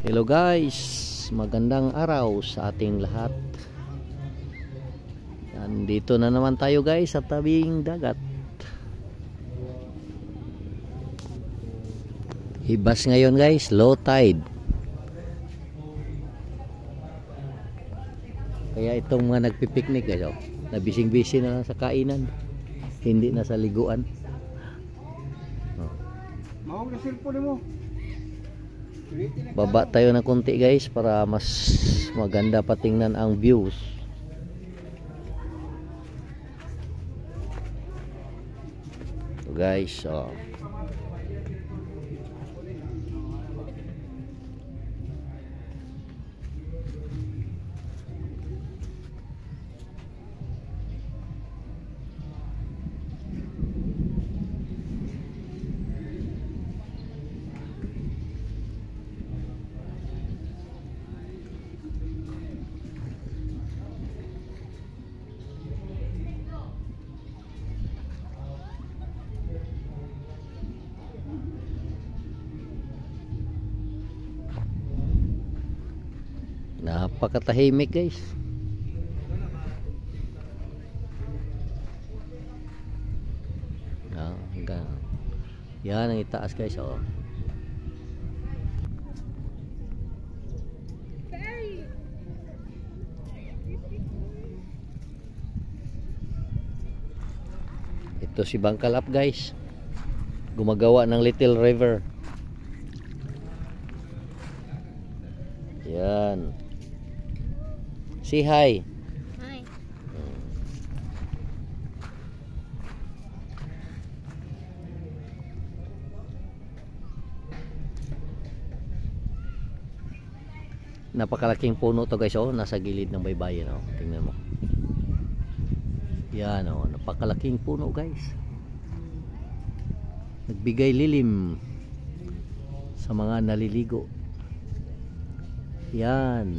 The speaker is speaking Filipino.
Hello guys, magandang araw sa ating lahat. Nandito na naman tayo guys sa tabing dagat. Hibas ngayon guys, low tide. Kaya itong mga nagpipiknik guys, nabising-bisi na lang sa kainan, hindi na sa liguan. Mawag na cellphone mo. Baba tayo ng konti guys para mas maganda patingnan ang views. So guys, napakatahimik guys. Yan ang itaas guys. Ito si Bangkalap guys, gumagawa ng little river. Yan. Say hi. Hi. Napakalaking puno to guys, nasa gilid ng baybayin, tingnan mo. Yan, napakalaking puno guys. Nagbigay lilim sa mga naliligo. Yan.